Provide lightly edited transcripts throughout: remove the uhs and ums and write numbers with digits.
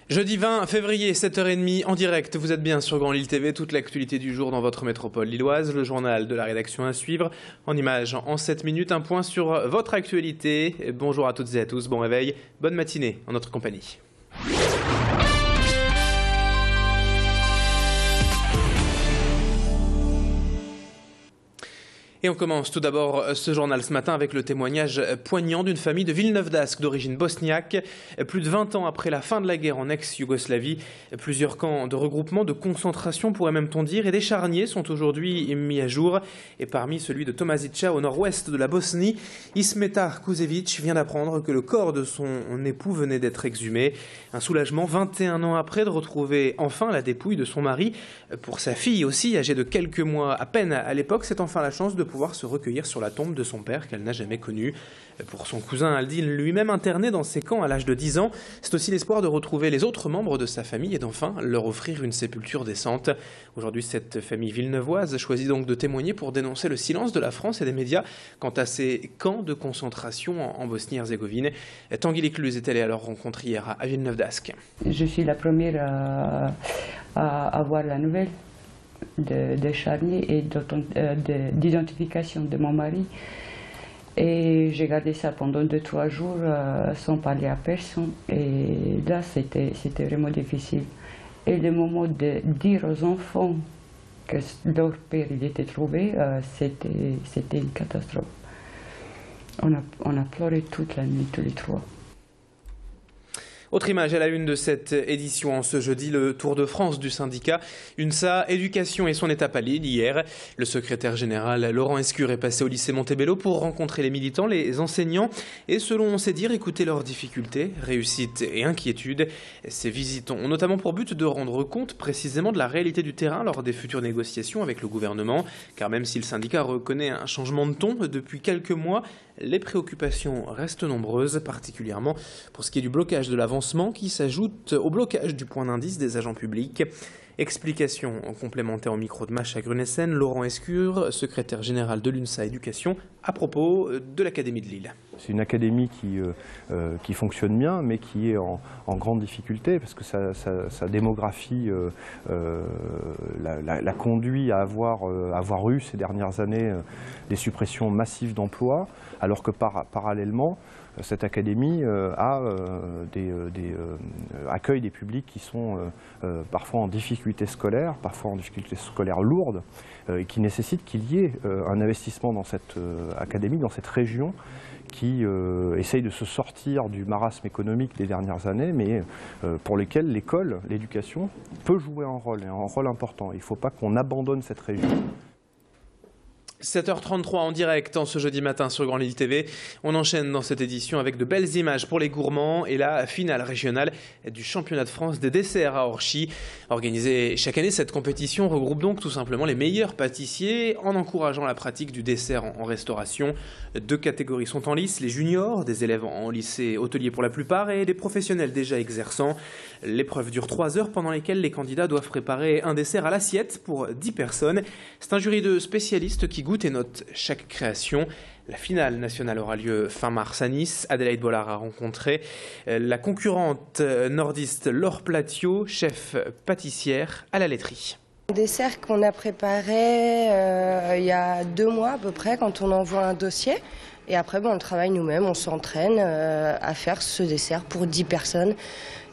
Jeudi 20 février, 7h30, en direct, vous êtes bien sur Grand Lille TV, toute l'actualité du jour dans votre métropole lilloise, le journal de la rédaction à suivre, en images en 7 minutes, un point sur votre actualité. Bonjour à toutes et à tous, bon réveil, bonne matinée en notre compagnie. Et on commence tout d'abord ce journal ce matin avec le témoignage poignant d'une famille de Villeneuve d'Ascq d'origine bosniaque. Plus de 20 ans après la fin de la guerre en ex-Yougoslavie, plusieurs camps de regroupement, de concentration pourrait même-on dire, et des charniers sont aujourd'hui mis à jour. Et parmi celui de Tomazica au nord-ouest de la Bosnie, Ismeta Kuzevic vient d'apprendre que le corps de son époux venait d'être exhumé. Un soulagement 21 ans après de retrouver enfin la dépouille de son mari. Pour sa fille aussi, âgée de quelques mois à peine à l'époque, c'est enfin la chance de pouvoir se recueillir sur la tombe de son père qu'elle n'a jamais connu. Pour son cousin Aldin, lui-même interné dans ces camps à l'âge de 10 ans, c'est aussi l'espoir de retrouver les autres membres de sa famille et d'enfin leur offrir une sépulture décente. Aujourd'hui, cette famille villeneuvoise choisit donc de témoigner pour dénoncer le silence de la France et des médias quant à ces camps de concentration en Bosnie-Herzégovine. Tanguy Lécluse est allée à leur rencontre hier à Villeneuve d'Ascq. Je suis la première à avoir la nouvelle des charniers et d'identification de mon mari. Et j'ai gardé ça pendant 2-3 jours sans parler à personne. Et là, c'était vraiment difficile. Et le moment de dire aux enfants que leur père il était trouvé, c'était une catastrophe. On a pleuré toute la nuit, tous les trois. Autre image à la une de cette édition en ce jeudi, le Tour de France du syndicat UNSA Éducation et son étape à Lille hier. Le secrétaire général Laurent Escure est passé au lycée Montebello pour rencontrer les militants, les enseignants et selon ses dires écouter leurs difficultés, réussites et inquiétudes. Ces visites ont notamment pour but de rendre compte précisément de la réalité du terrain lors des futures négociations avec le gouvernement. Car même si le syndicat reconnaît un changement de ton depuis quelques mois, les préoccupations restent nombreuses, particulièrement pour ce qui est du blocage de l'avancement qui s'ajoute au blocage du point d'indice des agents publics. Explication complémentaire au micro de Macha Grunessen, Laurent Escure, secrétaire général de l'UNSA Éducation, à propos de l'Académie de Lille. C'est une académie qui fonctionne bien, mais qui est en grande difficulté, parce que sa démographie la conduit à avoir eu ces dernières années des suppressions massives d'emplois, alors que parallèlement, cette académie accueille des publics qui sont parfois en difficulté scolaire, parfois en difficulté scolaire lourde, et qui nécessitent qu'il y ait un investissement dans cette académie, dans cette région, qui essaye de se sortir du marasme économique des dernières années, mais pour lesquels l'école, l'éducation, peut jouer un rôle important. Il ne faut pas qu'on abandonne cette région. 7h33 en direct en ce jeudi matin sur Grand Lille TV. On enchaîne dans cette édition avec de belles images pour les gourmands et la finale régionale du championnat de France des desserts à Orchy. Organisée chaque année, cette compétition regroupe donc tout simplement les meilleurs pâtissiers en encourageant la pratique du dessert en restauration. 2 catégories sont en lice, les juniors, des élèves en lycée hôtelier pour la plupart, et des professionnels déjà exerçants. L'épreuve dure 3 heures pendant lesquelles les candidats doivent préparer un dessert à l'assiette pour 10 personnes. C'est un jury de spécialistes qui goûte et note chaque création. La finale nationale aura lieu fin mars à Nice. Adélaïde Bollard a rencontré la concurrente nordiste Laure Platio, chef pâtissière à la laiterie. Un dessert qu'on a préparé il y a 2 mois à peu près, quand on envoie un dossier. Et après, on le travaille nous-mêmes, on s'entraîne à faire ce dessert pour 10 personnes.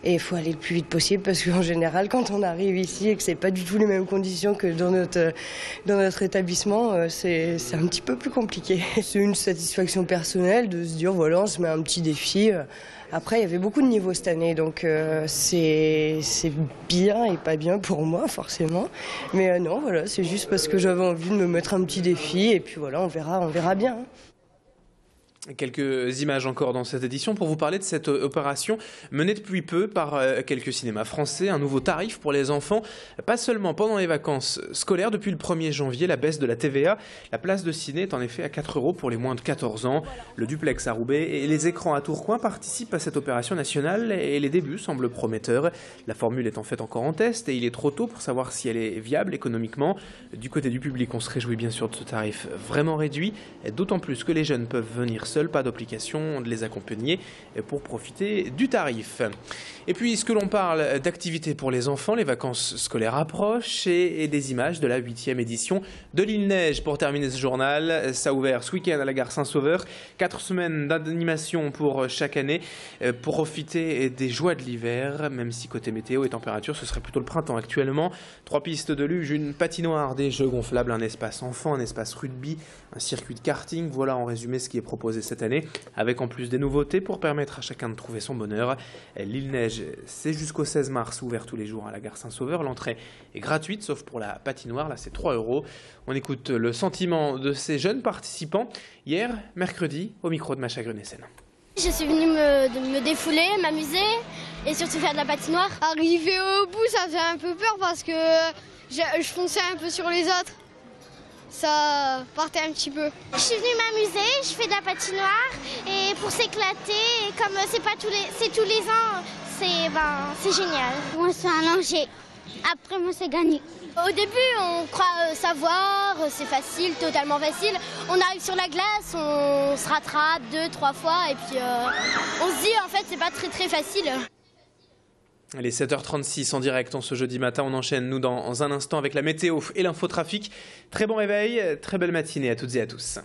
Et il faut aller le plus vite possible parce qu'en général, quand on arrive ici et que c'est pas du tout les mêmes conditions que dans notre établissement, c'est un petit peu plus compliqué. C'est une satisfaction personnelle de se dire, voilà, on se met un petit défi. Après, il y avait beaucoup de niveaux cette année, donc c'est bien et pas bien pour moi, forcément. Mais non, voilà, c'est juste parce que j'avais envie de me mettre un petit défi et puis voilà, on verra bien. Quelques images encore dans cette édition pour vous parler de cette opération menée depuis peu par quelques cinémas français. Un nouveau tarif pour les enfants, pas seulement pendant les vacances scolaires. Depuis le 1er janvier, la baisse de la TVA. La place de ciné est en effet à 4 € pour les moins de 14 ans. Le duplex à Roubaix et les écrans à Tourcoing participent à cette opération nationale et les débuts semblent prometteurs. La formule est en fait encore en test et il est trop tôt pour savoir si elle est viable économiquement. Du côté du public, on se réjouit bien sûr de ce tarif vraiment réduit, d'autant plus que les jeunes peuvent venir seul, pas d'obligation de les accompagner pour profiter du tarif. Et puis, puisque l'on parle d'activités pour les enfants, les vacances scolaires approchent et des images de la 8e édition de l'île Neige. Pour terminer ce journal, ça a ouvert ce week-end à la gare Saint-Sauveur. 4 semaines d'animation pour chaque année, pour profiter des joies de l'hiver, même si côté météo et température, ce serait plutôt le printemps actuellement. 3 pistes de luge, une patinoire, des jeux gonflables, un espace enfant, un espace rugby, un circuit de karting. Voilà en résumé ce qui est proposé cette année, avec en plus des nouveautés pour permettre à chacun de trouver son bonheur. L'île Neige, c'est jusqu'au 16 mars, ouvert tous les jours à la gare Saint-Sauveur. L'entrée est gratuite, sauf pour la patinoire, là c'est 3 €. On écoute le sentiment de ces jeunes participants hier, mercredi, au micro de Macha Grunessen. Je suis venue me défouler, m'amuser et surtout faire de la patinoire. Arrivé au bout, ça fait un peu peur parce que je fonçais un peu sur les autres. Ça partait un petit peu. Je suis venue m'amuser, je fais de la patinoire et pour s'éclater, et comme c'est tous les ans, c'est génial. Moi c'est un danger. Après moi c'est gagné. Au début on croit savoir, c'est facile, totalement facile. On arrive sur la glace, on se rattrape 2-3 fois et puis on se dit en fait c'est pas très facile. Allez, 7h36 en direct en ce jeudi matin. On enchaîne, nous, dans un instant avec la météo et l'infotrafic. Très bon réveil, très belle matinée à toutes et à tous.